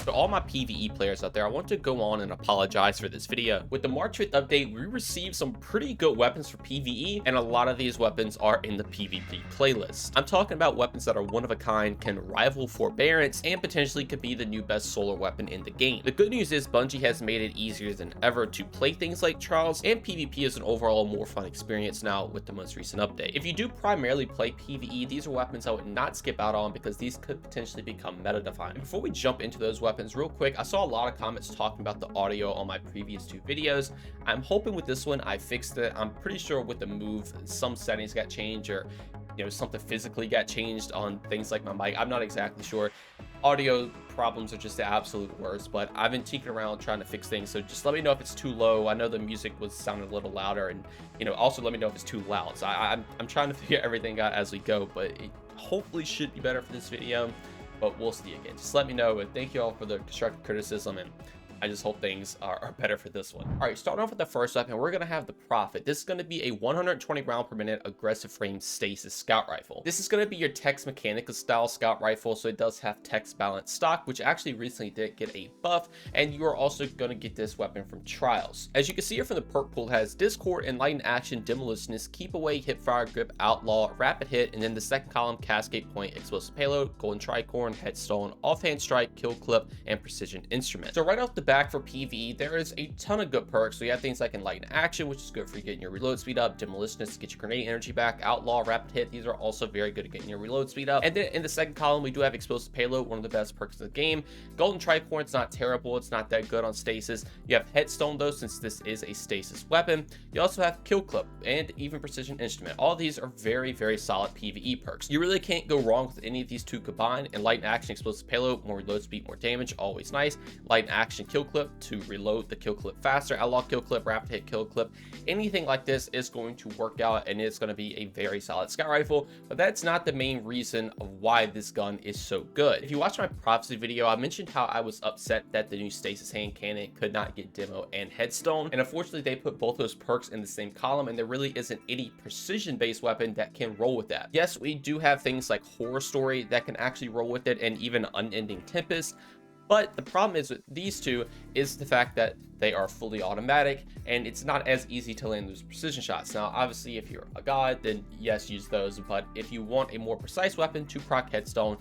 To all my PvE players out there, I want to go on and apologize for this video. With the March 5th update, we received some pretty good weapons for PvE, and a lot of these weapons are in the PvP playlist. I'm talking about weapons that are one of a kind, can rival Forbearance, and potentially could be the new best solar weapon in the game. The good news is Bungie has made it easier than ever to play things like Trials, and PvP is an overall more fun experience now with the most recent update. If you do primarily play PvE, these are weapons I would not skip out on because these could potentially become meta-defining. Before we jump into those weapons real quick, I saw a lot of comments talking about the audio on my previous two videos. I'm hoping with this one I fixed it. I'm pretty sure with the move some settings got changed, or something physically got changed on things like my mic. I'm not exactly sure. Audio problems are just the absolute worst, but I've been tinkering around trying to fix things, so just let me know if it's too low. I know the music was sounding a little louder, and also let me know if it's too loud. So I'm trying to figure everything out as we go, but it hopefully should be better for this video, but we'll see. Again, just let me know, and thank you all for the constructive criticism, and I just hope things are better for this one. All right, starting off with the first weapon, we're going to have the Prophet. This is going to be a 120 round per minute aggressive frame stasis scout rifle. This is going to be your Tex Mechanica style scout rifle, so it does have Tex balance stock, which actually recently did get a buff, and you are also going to get this weapon from Trials. As you can see here from the perk pool, it has Discord, Enlightened Action, Demolitionist, Keep Away, Hipfire, Grip, Outlaw, Rapid Hit, and then the second column, Cascade Point, Explosive Payload, Golden Tricorn, Headstone, Offhand Strike, Kill Clip, and Precision Instrument. So right off the back for PvE, there is a ton of good perks. So you have things like Enlightened Action, which is good for getting your reload speed up, Demolitionist to get your grenade energy back, Outlaw, Rapid Hit, these are also very good at getting your reload speed up. And then in the second column, we do have Explosive Payload, one of the best perks in the game. Golden Tricorn, it's not terrible, it's not that good on stasis. You have Headstone though, since this is a stasis weapon. You also have Kill Clip and even Precision Instrument. All of these are very, very solid PvE perks. You really can't go wrong with any of these two combined. Enlightened Action, Explosive Payload, more reload speed, more damage, always nice. Enlightened Action, Kill Clip to reload the kill clip faster, Outlaw Kill Clip, Rapid Hit Kill Clip, anything like this is going to work out, and it's going to be a very solid scout rifle. But that's not the main reason of why this gun is so good. If you watch my prophecy video, I mentioned how I was upset that the new stasis hand cannon could not get demo and headstone, and unfortunately they put both those perks in the same column, and there really isn't any precision based weapon that can roll with that. Yes, we do have things like Horror Story that can actually roll with it, and even Unending Tempest. But the problem is with these two is the fact that they are fully automatic, and it's not as easy to land those precision shots. Now, obviously, if you're a god, then yes, use those. But if you want a more precise weapon to proc headstone,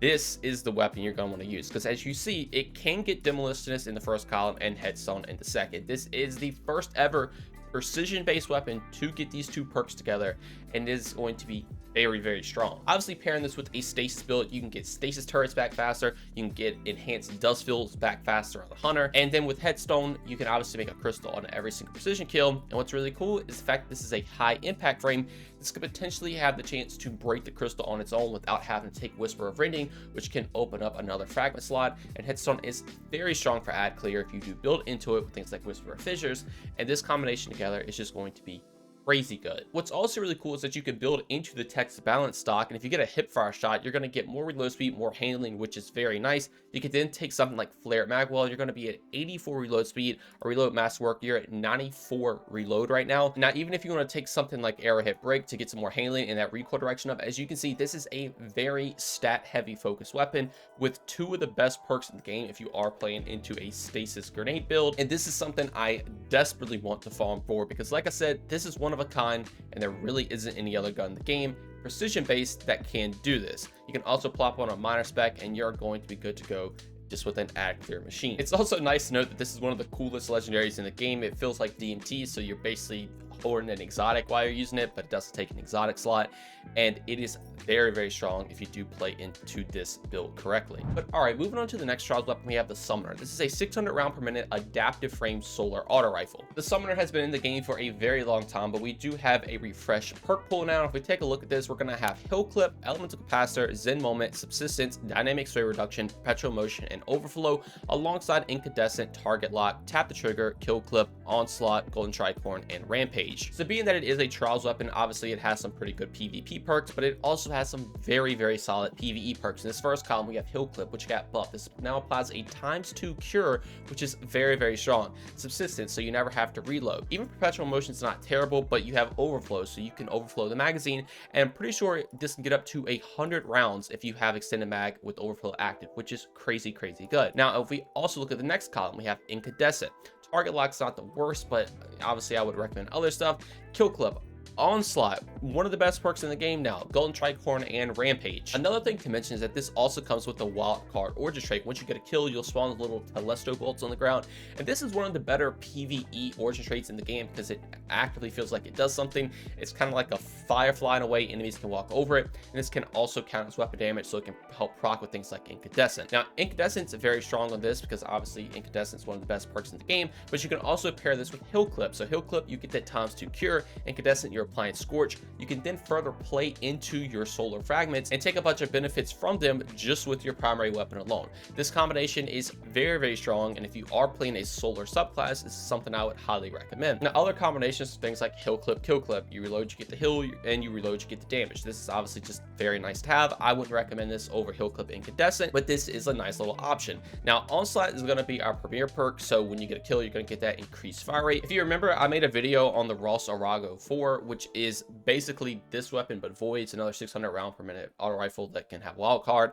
this is the weapon you're going to want to use, because as you see, it can get Demolitionist in the first column and Headstone in the second. This is the first ever precision-based weapon to get these two perks together, and is going to be very, very strong. Obviously, pairing this with a stasis build, you can get stasis turrets back faster, you can get enhanced dust fields back faster on the hunter, and then with Headstone, you can obviously make a crystal on every single precision kill. And what's really cool is the fact that this is a high impact frame. This could potentially have the chance to break the crystal on its own without having to take Whisper of Rending, which can open up another fragment slot. And Headstone is very strong for ad clear if you do build into it with things like Whisper of Fissures, and this combination together is just going to be crazy good. What's also really cool is that you can build into the Tex balance stock, and if you get a hipfire shot, you're going to get more reload speed, more handling, which is very nice. You can then take something like Flare Magwell, you're going to be at 84 reload speed, or reload mass work, you're at 94 reload right now. Now, even if you want to take something like Arrowhead Break to get some more handling in that recoil direction up, as you can see, this is a very stat heavy focus weapon with two of the best perks in the game if you are playing into a stasis grenade build. And this is something I desperately want to farm for, because like I said, this is one of a kind, and there really isn't any other gun in the game precision based that can do this. You can also plop on a minor spec, and you're going to be good to go just with an ad clear machine. It's also nice to note that this is one of the coolest legendaries in the game. It feels like DMT, so you're basically holding an exotic while you're using it, but it doesn't take an exotic slot, and it is very, very strong if you do play into this build correctly. But all right, moving on to the next Trials weapon, we have the Summoner. This is a 600 round per minute adaptive frame solar auto rifle. The Summoner has been in the game for a very long time, but we do have a refreshed perk pool now. If we take a look at this, we're going to have Hill Clip, Elemental Capacitor, Zen Moment, Subsistence, Dynamic Sway Reduction, Perpetual Motion, and Overflow, alongside Incandescent, Target Lock, Tap the Trigger, Kill Clip, Onslaught, Golden Tricorn, and Rampage. Rampage. So being that it is a trials weapon, obviously it has some pretty good PvP perks, but it also has some very solid PvE perks. In this first column, we have Hill Clip, which got buffed. This now applies a ×2 cure, which is very strong. Subsistence, so you never have to reload. Even perpetual motion is not terrible, but you have overflow, so you can overflow the magazine, and I'm pretty sure this can get up to 100 rounds if you have extended mag with overflow active, which is crazy good. Now, if we also look at the next column, we have Incandescent. Target lock's not the worst, but obviously I would recommend other stuff. Kill Clip, Onslaught, one of the best perks in the game now. Golden Tricorn and Rampage. Another thing to mention is that this also comes with the wild card origin trait. Once you get a kill, you'll spawn little telesto bolts on the ground, and this is one of the better PvE origin traits in the game because it actively feels like it does something. It's kind of like a firefly in a way. Enemies can walk over it, and this can also count as weapon damage, so it can help proc with things like Incandescent. Now, Incandescent's very strong on this because obviously Incandescent's one of the best perks in the game, but you can also pair this with Hill Clip. So Hill Clip, you get that ×2 cure. Incandescent, you're applying Scorch. You can then further play into your solar fragments and take a bunch of benefits from them just with your primary weapon alone. This combination is very strong, and if you are playing a solar subclass, this is something I would highly recommend. Now, other combinations, things like Hill Clip, Kill Clip, you reload, you get the heal, and you reload, you get the damage. This is obviously just very nice to have. I wouldn't recommend this over Hill Clip Incandescent, but this is a nice little option. Now, Onslaught is going to be our premier perk, so when you get a kill, you're going to get that increased fire rate. If you remember, I made a video on the Ross Arago 4, which is basically this weapon but void. It's another 600 round per minute auto rifle that can have wild card,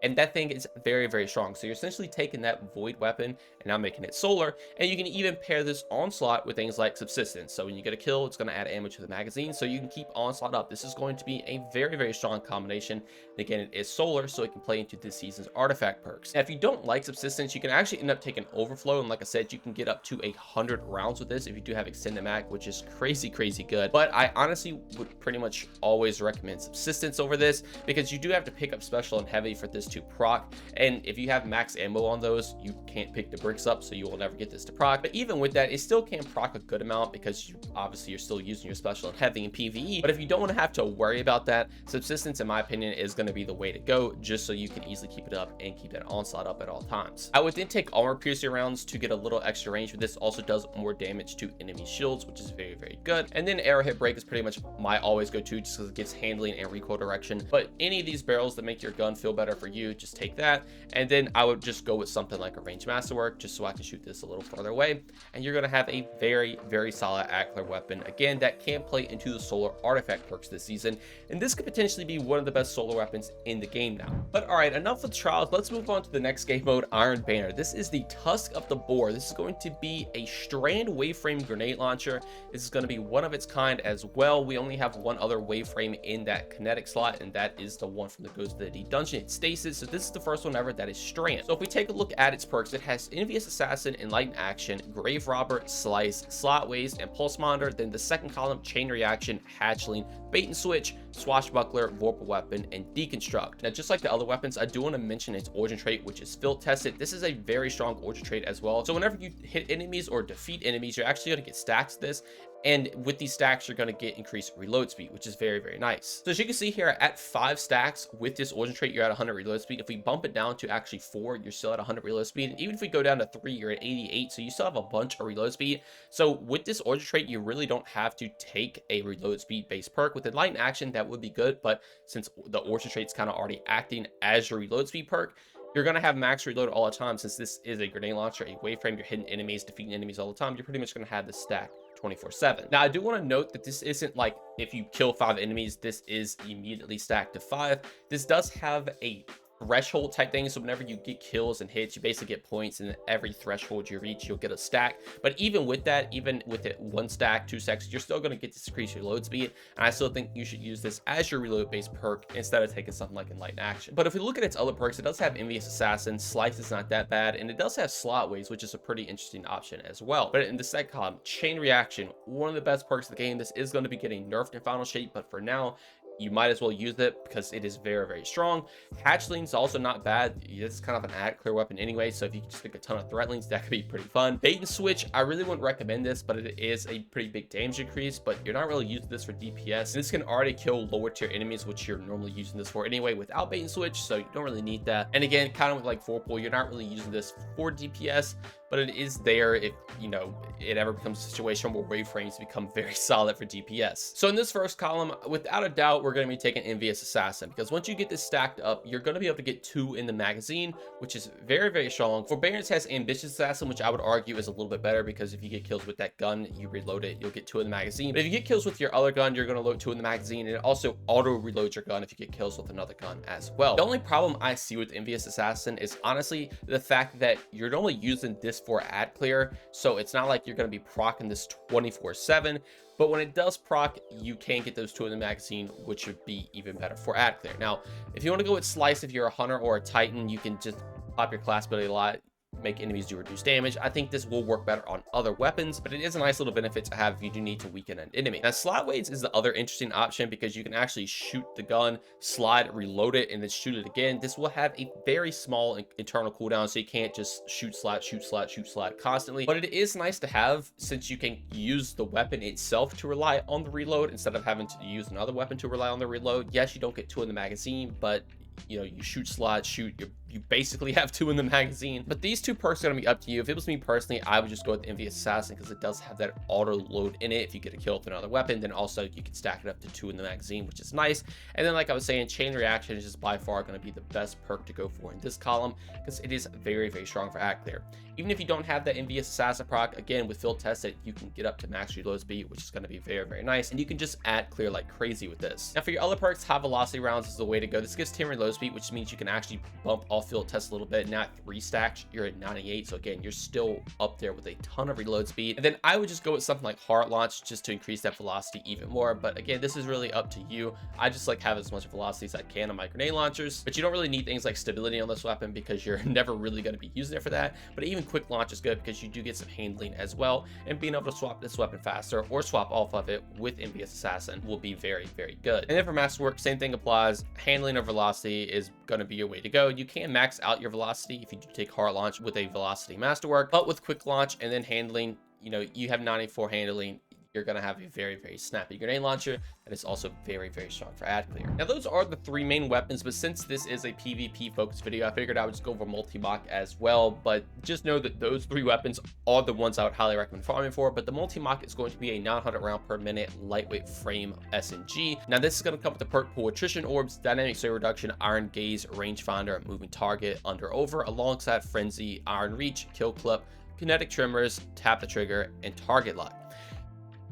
and that thing is very strong. So you're essentially taking that void weapon and now making it solar, and you can even pair this Onslaught with things like Subsistence. So when you get a kill, it's going to add ammo to the magazine, so you can keep Onslaught up. This is going to be a very strong combination. And again, it is solar, so it can play into this season's artifact perks. Now, if you don't like Subsistence, you can actually end up taking Overflow, and like I said, you can get up to 100 rounds with this if you do have extended mag, which is crazy good. But I honestly would pretty much always recommend Subsistence over this, because you do have to pick up special and heavy for this to proc, and if you have max ammo on those, you can't pick the bricks up, so you will never get this to proc. But even with that, it still can proc a good amount because obviously you're still using your special and heavy in PvE. But if you don't want to have to worry about that, Subsistence, in my opinion, is going to be the way to go, just so you can easily keep it up and keep that Onslaught up at all times. I would then take armor piercing rounds to get a little extra range, but this also does more damage to enemy shields, which is very good. And then arrowhead break is pretty much my always go to, just because it gives handling and recoil direction. But any of these barrels that make your gun feel better for you, just take that. And then I would just go with something like a ranged masterwork, just so I can shoot this a little further away, and you're going to have a very solid Ackler weapon, again, that can play into the solar artifact perks this season, and this could potentially be one of the best solar weapons in the game now. But all right, enough with trials. Let's move on to the next game mode, Iron Banner. This is the Tusk of the Boar. This is going to be a strand waveframe grenade launcher. This is going to be one of its kind as well. We only have one other waveframe in that kinetic slot, and that is the one from the Ghost of the Dungeon. It's Stasis, so this is the first one ever that is strand. So if we take a look at its perks, it has Envious Assassin, Enlightened Action, Grave Robber, Slice, Slot Waste, and Pulse Monitor. Then the second column, Chain Reaction, Hatchling, Bait and Switch, Swashbuckler, Vorpal Weapon, and Deconstruct. Now, just like the other weapons, I do want to mention its origin trait, which is Field Tested. This is a very strong origin trait as well. So whenever you hit enemies or defeat enemies, you're actually going to get stacks to this. And with these stacks, you're going to get increased reload speed, which is very nice. So as you can see here, at 5 stacks with this origin trait, you're at 100 reload speed. If we bump it down to actually 4, you're still at 100 reload speed. And even if we go down to 3, you're at 88. So you still have a bunch of reload speed. So with this origin trait, you really don't have to take a reload speed based perk. With Enlightened Action, that would be good. But since the origin trait's kind of already acting as your reload speed perk, you're going to have max reload all the time. Since this is a grenade launcher, a waveframe, you're hitting enemies, defeating enemies all the time, you're pretty much going to have this stack 24/7. Now, I do want to note that this isn't like if you kill 5 enemies, this is immediately stacked to 5. This does have a threshold type thing, so whenever you get kills and hits, you basically get points, and every threshold you reach, you'll get a stack. But even with that, even with it 1 stack, 2 stacks, you're still going to get this increase your load speed, and I still think you should use this as your reload based perk instead of taking something like Enlightened Action. But if we look at its other perks, it does have Envious Assassin, Slice is not that bad, and it does have Slot Waves, which is a pretty interesting option as well. But in the second column, Chain Reaction, one of the best perks of the game. This is going to be getting nerfed in Final Shape, but for now, you might as well use it because it is very strong. Hatchling's also not bad. It's kind of an ad clear weapon anyway, so if you can just pick a ton of threatlings, that could be pretty fun. Bait and Switch, I really wouldn't recommend this, but it is a pretty big damage increase, but you're not really using this for DPS. This can already kill lower tier enemies, which you're normally using this for anyway without Bait and Switch, so you don't really need that. And again, kind of like Vorpal, you're not really using this for DPS, but it is there if, you know, it ever becomes a situation where wave frames become very solid for DPS. So in this first column, without a doubt, we're going to be taking Envious Assassin, because once you get this stacked up, you're going to be able to get 2 in the magazine, which is very, very strong. Forbearance has Ambitious Assassin, which I would argue is a little bit better, because if you get kills with that gun, you reload it, you'll get 2 in the magazine. But if you get kills with your other gun, you're going to load 2 in the magazine, and it also auto reloads your gun if you get kills with another gun as well. The only problem I see with Envious Assassin is honestly the fact that you're only using this for ad clear, so it's not like you're going to be proccing this 24/7. But when it does proc, you can get those 2 in the magazine, which would be even better for ad clear. Now, if you want to go with Slice, if you're a hunter or a titan, you can just pop your class ability a lot, make enemies do reduced damage. I think this will work better on other weapons, but it is a nice little benefit to have if you do need to weaken an enemy. Now, slot waves is the other interesting option, because you can actually shoot the gun, slide, reload it, and then shoot it again. This will have a very small internal cooldown, so you can't just shoot, slide, shoot, slide, shoot, slide constantly. But it is nice to have, since you can use the weapon itself to rely on the reload instead of having to use another weapon to rely on the reload. Yes, you don't get 2 in the magazine, but you know, you shoot, slide, shoot, you basically have 2 in the magazine. But these 2 perks are going to be up to you. If it was me personally, I would just go with the Envious Assassin, because it does have that auto load in it. If you get a kill with another weapon, then also you can stack it up to 2 in the magazine, which is nice. And then, like I was saying, Chain Reaction is just by far going to be the best perk to go for in this column, because it is very, very strong for ad clear. Even if you don't have that Envious Assassin proc, again, with field tested, you can get up to max reload speed, which is going to be very, very nice. And you can just ad clear like crazy with this. Now, for your other perks, high velocity rounds is the way to go. This gives 10 reload speed, which means you can actually bump off field test a little bit. Now at 3 stacks, you're at 98. So again, you're still up there with a ton of reload speed. And then I would just go with something like Heart Launch, just to increase that velocity even more. But again, this is really up to you. I just like have as much velocity as I can on my grenade launchers, but you don't really need things like stability on this weapon, because you're never really going to be using it for that. But even quick launch is good, because you do get some handling as well, and being able to swap this weapon faster or swap off of it with Envious Assassin will be very, very good. And then for masterwork, same thing applies. Handling or velocity is going to be your way to go. You can max out your velocity if you do take Heart Launch with a velocity masterwork, but with quick launch and then handling, you know, you have 94 handling, you're going to have a very, very snappy grenade launcher that is also very, very strong for ad clear. Now, those are the 3 main weapons, but since this is a PvP focused video, I figured I would just go over Multimach as well. But just know that those 3 weapons are the ones I would highly recommend farming for. But the Multimach is going to be a 900 round per minute lightweight frame SMG. Now, this is going to come with the perk pool Attrition Orbs, Dynamic Sway Reduction, Iron Gaze, Rangefinder, Moving Target, Under Over, alongside Frenzy, Iron Reach, Kill Clip, Kinetic Tremors, Tap the Trigger, and Target Lock.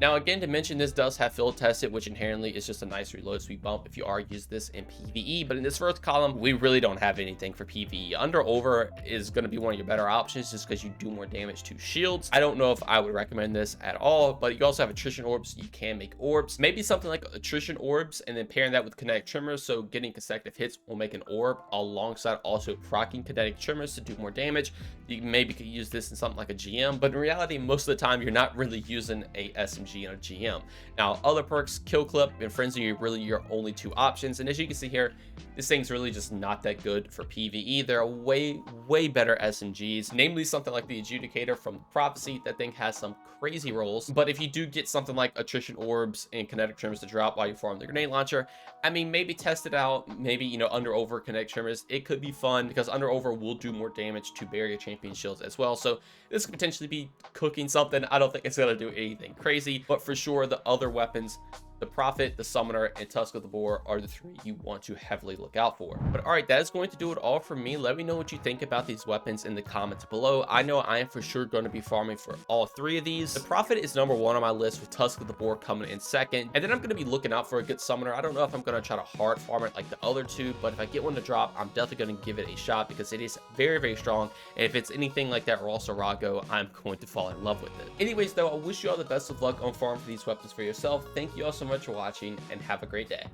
Now, again, to mention, this does have field tested, which inherently is just a nice reload speed bump if you are use this in PvE. But in this first column, we really don't have anything for PvE. Under Over is going to be one of your better options, just because you do more damage to shields. I don't know if I would recommend this at all, but you also have Attrition Orbs. You can make orbs, maybe something like Attrition Orbs, and then pairing that with Kinetic Tremors, so getting consecutive hits will make an orb, alongside also proccing Kinetic Tremors to do more damage. You maybe could use this in something like a GM, but in reality, most of the time, you're not really using a SMG in a GM. Now, other perks, Kill Clip and Frenzy, are really your only 2 options. And as you can see here, this thing's really just not that good for PvE. There are way, way better SMGs, namely something like the Adjudicator from Prophecy. That thing has some crazy rolls. But if you do get something like Attrition Orbs and Kinetic Tremors to drop while you farm the grenade launcher, I mean, maybe test it out. Maybe, you know, Under Over, Kinetic Tremors, it could be fun, because Under Over will do more damage to barrier champion shields as well. So this could potentially be cooking something. I don't think it's going to do anything crazy, but for sure, the other weapons, the Prophet, the Summoner, and Tusk of the Boar, are the 3 you want to heavily look out for. But all right, that is going to do it all for me. Let me know what you think about these weapons in the comments below. I know I am for sure going to be farming for all 3 of these. The Prophet is number 1 on my list, with Tusk of the Boar coming in second. And then I'm going to be looking out for a good Summoner. I don't know if I'm going to try to hard farm it like the other 2, but if I get one to drop, I'm definitely going to give it a shot, because it is very, very strong. And if it's anything like that Raw Sarago, I'm going to fall in love with it. Anyways, though, I wish you all the best of luck on farming for these weapons for yourself. Thank you all so much for watching, and have a great day.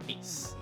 Peace.